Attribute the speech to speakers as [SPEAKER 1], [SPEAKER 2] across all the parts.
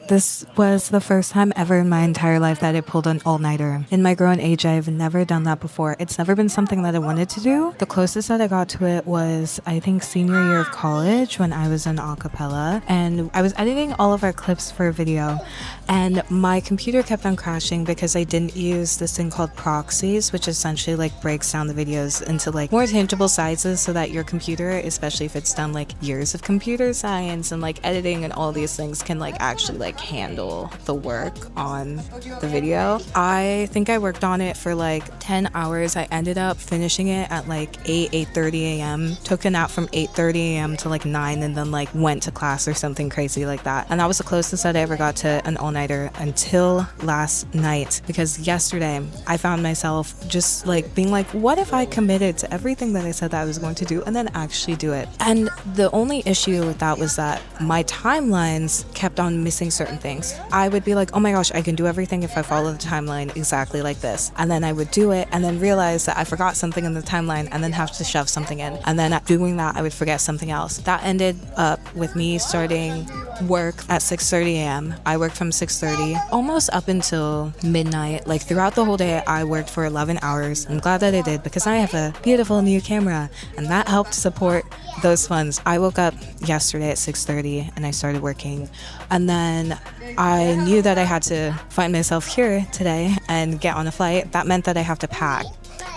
[SPEAKER 1] This was the first time ever in my entire life that I pulled an all-nighter. In my grown age, I've never done that before. It's never been something that I wanted to do. The closest that I got to it was, I think, senior year of college when I was in a cappella, and I was editing all of our clips for a video, and my computer kept on crashing because I didn't use this thing called proxies, which essentially like breaks down the videos into like more tangible sizes so that your computer, especially if it's done like years of computer science and like editing and all these things, can like actually like handle the work on the video. I think I worked on it for like 10 hours. I ended up finishing it at like 8:30 a.m. Took a nap from 8:30 a.m. to like 9 and then like went to class or something crazy like that. And that was the closest that I ever got to an all-nighter until last night, because yesterday I found myself just like being like, what if I committed to everything that I said that I was going to do and then actually do it? And the only issue with that was that my timelines kept on missing certain things. I would be like, oh my gosh, I can do everything if I follow the timeline exactly like this. And then I would do it and then realize that I forgot something in the timeline and then have to shove something in. And then doing that, I would forget something else. That ended up with me starting work at 6:30 a.m. I worked from 6:30 almost up until midnight. Like throughout the whole day, I worked for 11 hours. I'm glad that I did because I have a beautiful new camera and that helped support those funds. I woke up yesterday at 6:30 and I started working, and then I knew that I had to find myself here today and get on a flight. That meant that I have to pack.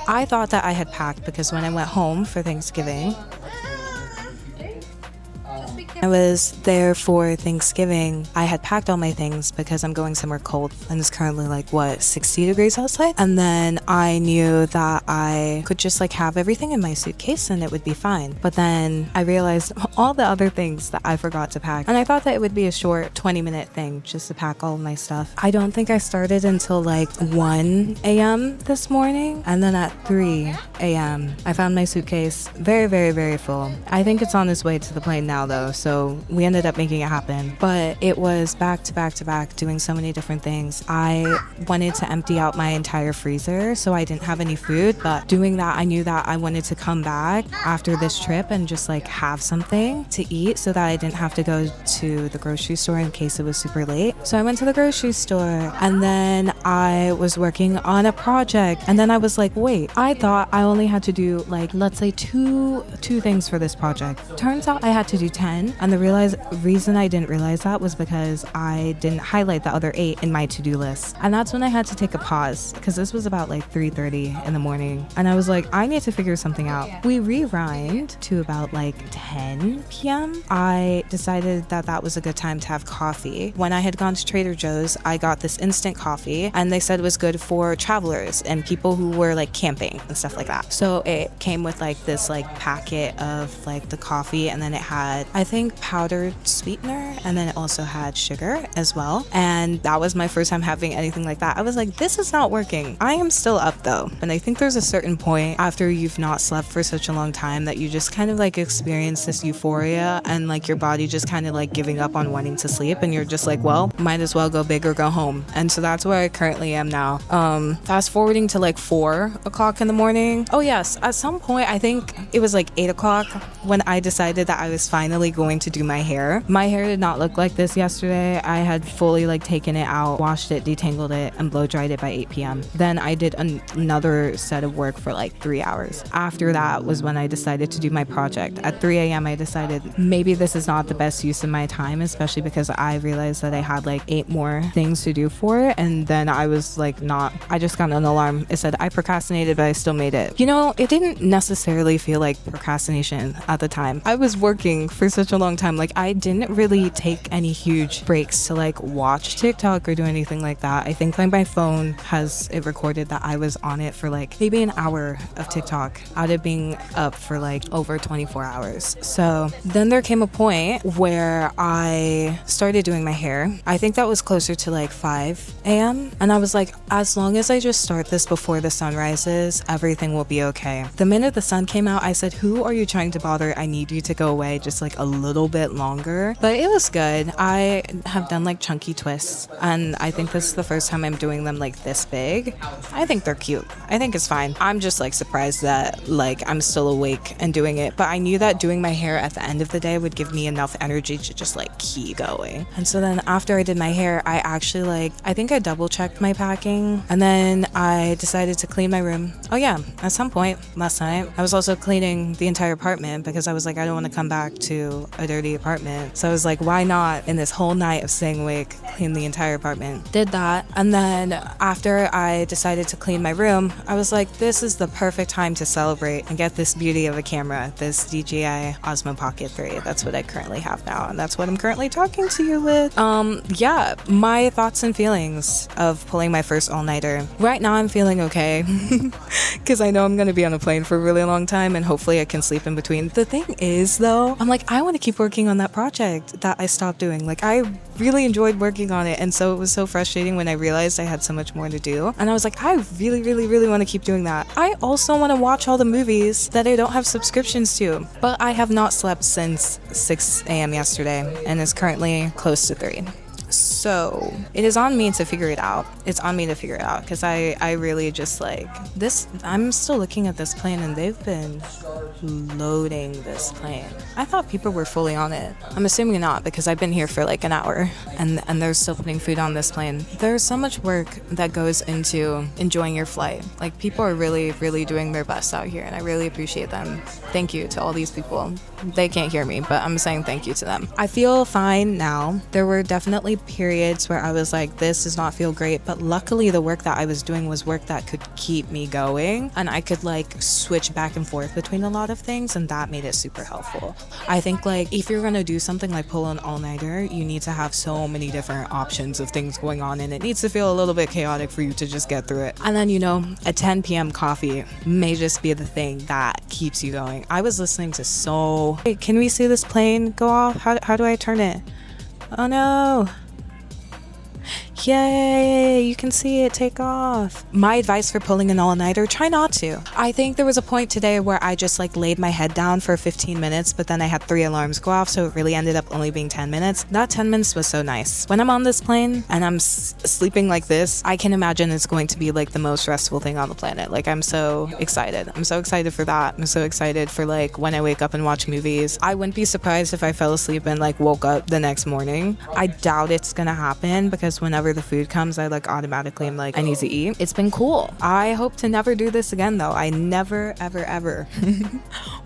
[SPEAKER 1] I thought that I had packed because when I went home for Thanksgiving, I was there for Thanksgiving, I had packed all my things because I'm going somewhere cold and it's currently like 60 degrees outside, and then I knew that I could just like have everything in my suitcase and it would be fine. But then I realized all the other things that I forgot to pack, and I thought that it would be a short 20-minute thing just to pack all of my stuff. I don't think I started until like 1 a.m. this morning, and then at 3 a.m. I found my suitcase very full. I think it's on its way to the plane now though, so we ended up making it happen. But it was back to back doing so many different things. I wanted to empty out my entire freezer so I didn't have any food, but doing that I knew that I wanted to come back after this trip and just like have something to eat so that I didn't have to go to the grocery store in case it was super late. So I went to the grocery store and then I was working on a project, and then I was like, wait, I thought I only had to do like, let's say two things for this project. Turns out I had to do 10, and the reason I didn't realize that was because I didn't highlight the other 8 in my to-do list. And that's when I had to take a pause, because this was about like 3:30 in the morning, and I was like, I need to figure something out. We rewind to about like 10 p.m. I decided that that was a good time to have coffee. When I had gone to Trader Joe's, I got this instant coffee, and they said it was good for travelers and people who were like camping and stuff like that. So it came with like this like packet of like the coffee, and then it had, I think, powdered sweetener, and then it also had sugar as well. And that was my first time having anything like that. I was like, this is not working. I am still up though. And I think there's a certain point after you've not slept for such a long time that you just kind of like experience this euphoria and like your body just kind of like giving up on wanting to sleep, and you're just like, well, might as well go big or go home. And so that's where I currently am now. Fast forwarding to like 4 o'clock in the morning. Oh yes, at some point, I think it was like 8 o'clock when I decided that I was finally going to do my hair. My hair did not look like this yesterday. I had fully like taken it out, washed it, detangled it, and blow dried it by 8 p.m. Then I did another set of work for like 3 hours. After that was when I decided to do my project. At 3 a.m. I decided maybe this is not the best use of my time, especially because I realized that I had like 8 more things to do for it. And then I was like, I just got an alarm. It said I procrastinated, but I still made it. You know, it didn't necessarily feel like procrastination at the time. I was working for such a long time. Like I didn't really take any huge breaks to like watch TikTok or do anything like that. I think like my phone has it recorded that I was on it for like maybe an hour of TikTok out of being up for like over 24 hours. So then there came a point where I started doing my hair. I think that was closer to like 5 a.m. And I was like, as long as I just start this before the sun rises, everything will be okay. The minute the sun came out, I said, who are you trying to bother? I need you to go away just like a little little bit longer, but it was good. I have done like chunky twists, and I think this is the first time I'm doing them like this big. I think they're cute. I think it's fine. I'm just like surprised that like I'm still awake and doing it, but I knew that doing my hair at the end of the day would give me enough energy to just like keep going. And so then after I did my hair, I actually I think I double checked my packing, and then I decided to clean my room. Oh yeah, at some point last night, I was also cleaning the entire apartment because I was like, I don't want to come back to a dirty apartment. So I was like, why not in this whole night of staying awake, clean the entire apartment? Did that. And then after I decided to clean my room, I was like, this is the perfect time to celebrate and get this beauty of a camera, this DJI Osmo Pocket 3. That's what I currently have now, and that's what I'm currently talking to you with. Yeah, my thoughts and feelings of pulling my first all-nighter. Right now I'm feeling okay because I know I'm going to be on a plane for a really long time, and hopefully I can sleep in between. The thing is though, I'm like, I want to keep working on that project that I stopped doing. Like, I really enjoyed working on it, and so it was so frustrating when I realized I had so much more to do, and I was like, I really want to keep doing that. I also want to watch all the movies that I don't have subscriptions to, but I have not slept since 6 a.m. yesterday, and it's currently close to 3. So it is on me to figure it out. It's on me to figure it out because I really just like this. I'm still looking at this plane, and they've been loading this plane. I thought people were fully on it. I'm assuming not, because I've been here for like an hour, and they're still putting food on this plane. There's so much work that goes into enjoying your flight. Like, people are really doing their best out here, and I really appreciate them. Thank you to all these people. They can't hear me, but I'm saying thank you to them. I feel fine now. There were definitely periods where I was like, this does not feel great, but luckily the work that I was doing was work that could keep me going, and I could like switch back and forth between a lot of things, and that made it super helpful. I think like if you're gonna do something like pull an all-nighter, you need to have so many different options of things going on, and it needs to feel a little bit chaotic for you to just get through it. And then, you know, a 10 p.m. coffee may just be the thing that keeps you going. I was listening to Hey, can we see this plane go off? How do I turn it? Oh no. Yay, you can see it take off. My advice for pulling an all-nighter, try not to. I think there was a point today where I just like laid my head down for 15 minutes, but then I had 3 alarms go off, so it really ended up only being 10 minutes. That 10 minutes was so nice. When I'm on this plane and I'm sleeping like this, I can imagine it's going to be like the most restful thing on the planet. Like, I'm so excited. I'm so excited for that. I'm so excited for like when I wake up and watch movies. I wouldn't be surprised if I fell asleep and like woke up the next morning. I doubt it's gonna happen because whenever the food comes, I like automatically am like, I need to eat. It's been cool. I hope to never do this again though. I never ever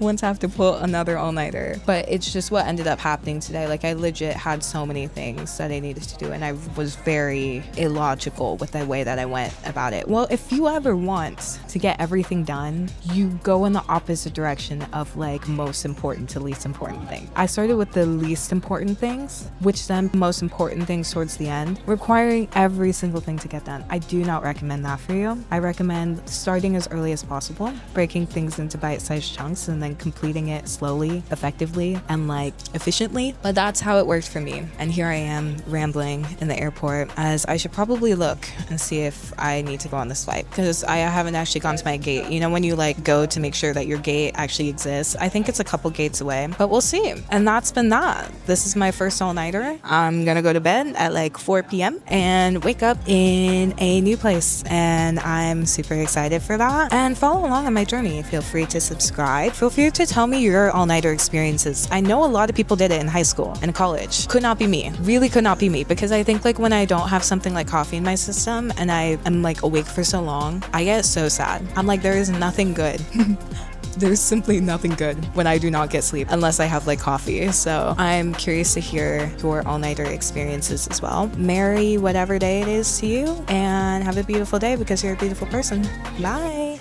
[SPEAKER 1] want to have to pull another all-nighter, but it's just what ended up happening today. Like, I legit had so many things that I needed to do, and I was very illogical with the way that I went about it. Well, if you ever want to get everything done, you go in the opposite direction of like most important to least important thing. I started with the least important things, which then most important things towards the end, requiring every single thing to get done. I do not recommend that for you. I recommend starting as early as possible, breaking things into bite-sized chunks, and then completing it slowly, effectively, and like efficiently. But that's how it worked for me. And here I am rambling in the airport, as I should probably look and see if I need to go on this flight, because I haven't actually gone to my gate. You know, when you like go to make sure that your gate actually exists, I think it's a couple gates away, but we'll see. And that's been that. This is my first all-nighter. I'm gonna go to bed at like 4 p.m. and wake up in a new place, and I'm super excited for that. And follow along on my journey. Feel free to subscribe. Feel free to tell me your all-nighter experiences. I know a lot of people did it in high school and college. Could not be me. Really could not be me, because I think like when I don't have something like coffee in my system and I am like awake for so long, I get so sad. I'm like, there is nothing good. There's simply nothing good when I do not get sleep unless I have like coffee. So I'm curious to hear your all-nighter experiences as well. Merry whatever day it is to you, and have a beautiful day because you're a beautiful person. Bye.